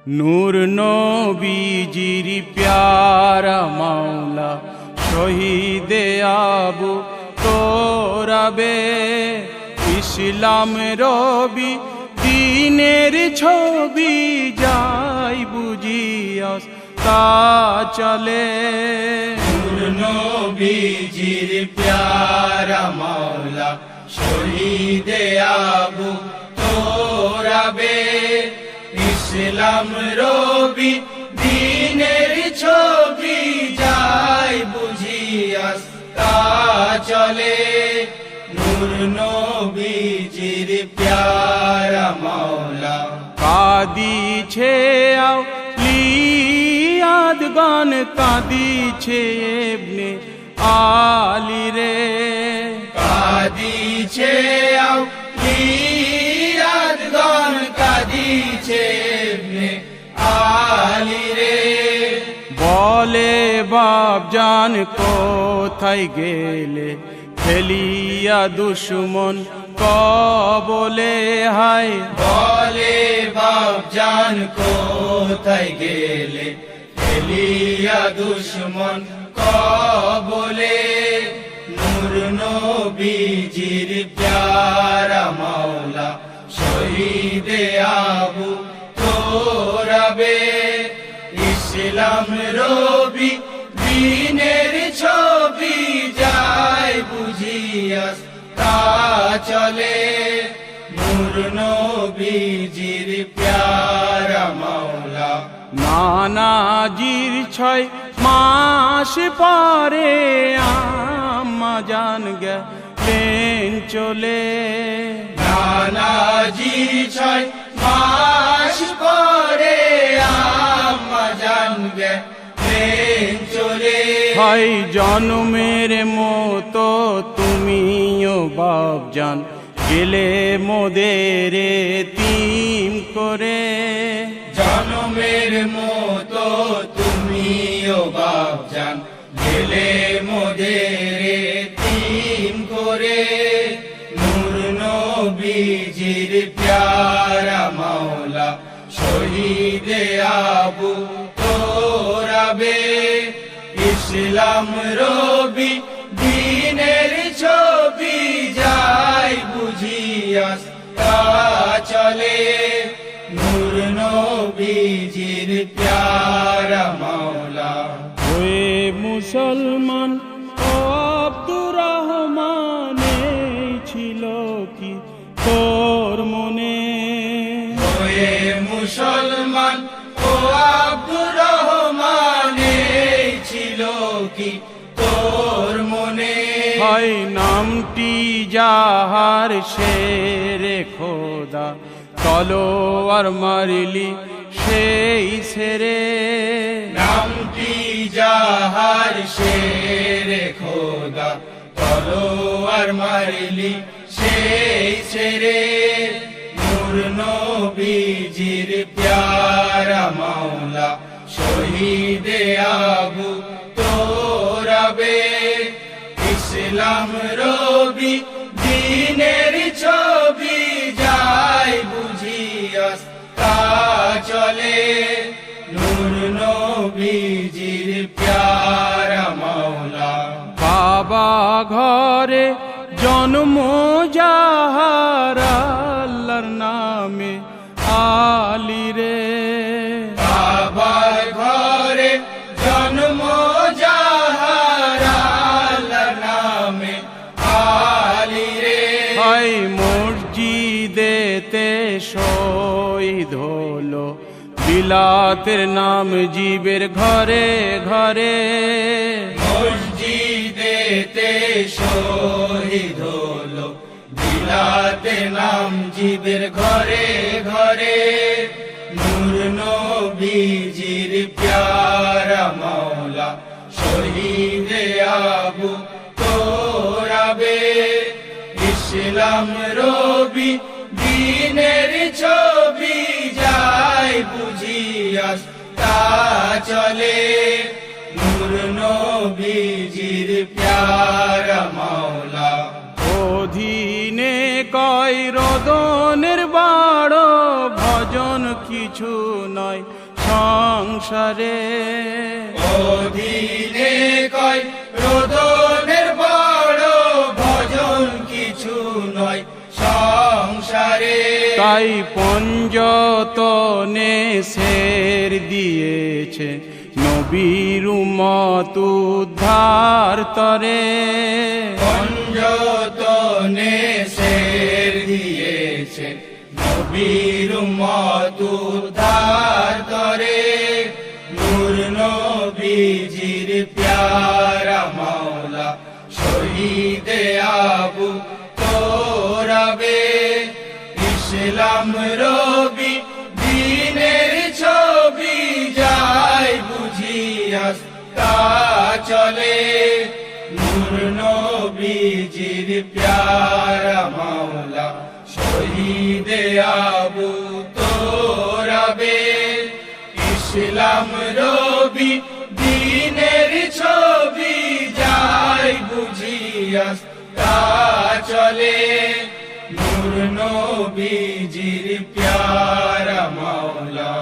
নূর নবীজির প্যারা মাওলা শহীদে আবু তোরাবে, ইসলাম রবি দিনের ছবি যাই বুঝিয়াস তা চলে। নূর নবীজির প্যারা মাওলা শহীদে আবু তোরাবে, ইসলাম রবি দিনের ছবি যাই বুঝিয়াস তা চলে। নূর নবীজির প্যারা মাওলা কাঁদিছে আউলিয়াদগণ, কাঁদিছে ইবনে আলী রে, কাঁদিছে আউলিয়াদগণ, কাঁদিছে ইবনে আলী রে। বলে বাপজান কোথায় গেলে, ফেলিয়া দুশ্মন কবলে হায়। বলে বাপজান কোথায় গেলে, ফেলিয়া দুশ্মন কবলে। নূর নবীজির প্যারা মাওলা শহীদে আবু তোরাবে, ইসলাম রবি দিনের ছবি যাই বুঝিয়াস তা চলে। নূর নবীজির প্যারা মাওলা নানাজির 6 মাস পরে আম্মা জান গেলেন চলে। নানাজি 6 মাস পরে আম্মা জান গেলেন চলে। হয় জন্মের মতো তুমিও বাপজান গেলে মোদের এতিম করে। জন্মের মতো তুমিও বাপজান গেলে মোদের এতিম করে। নূর নবীজির প্যারা মাওলা শহীদে আবু তোরাবে, ইসলাম রবি দিনের ছবি যাই বুঝিয়াস তা চলে। নূর নবীজির প্যারা মাওলা হয়ে মুসলমান ও আব্দুর রহমান, ছিল কি তোর মনে? হয়ে মুসলমান ও আব্দুর রহমান, ছিল কি তোর মনে? হয় নামটি যাহার শেরে খোদা, তলোয়ার মারিলি সেই সেরে। নামটি যাহার শেরে খোদা, তলোয়ার মারিলি সেই সেরে। নূর নবীজির প্যারা মাওলা শহীদে আবু তোরাবে, ইসলাম রবি দিনের ছবি যাই বুঝিয়াস তা চলে। নূর নবীজির প্যারা মাওলা বাবা ঘরে জন্ম যাহার, আল্লাহর নামে আলী রে। বাবার ঘরে জন্ম যাহার, আল্লাহর নামে আলী রে। হয় মসজিদেতে শহীদ হলো, বিলাতের নাম জীবের ঘরে ঘরে। মসজিদেতে শহীদ হলো, বিলাতে নাম জীবের ঘরে ঘরে। নূর নবীজির প্যারা মাওলা শহীদে আবু তোরাবে, ইসলাম রবি দিনের ছবি যাই বুঝিয়াস তা চলে। নূর নবীজির প্যারা মাওলা অধীনে কয় রোদনের বাড় ভজ ভজন কিছু নয় সংসারে। অধীনে কয় রোদনের বড়, ভজন কিছু নয় সংসারে। তাই পঞ্জতনে শের দিয়েছে নবীর উম্মত উদ্ধার তরে। পঞ্জতনে শের দিয়েছে নবীর উম্মত উদ্ধার তরে। নূর নবীজির প্যারা মাওলা শহীদে আবু তোরাবে। ইসলাম রবি দিনের ছবি যায় বুঝিয়া তা চলে। নূর নবীজির প্যারা মাওলা শহীদে আবু তোরাবে। ইসলাম রবি দিনের ছবি যায় বুঝিয়া তা চলে। নূর নবীজির প্যারা মাওলা।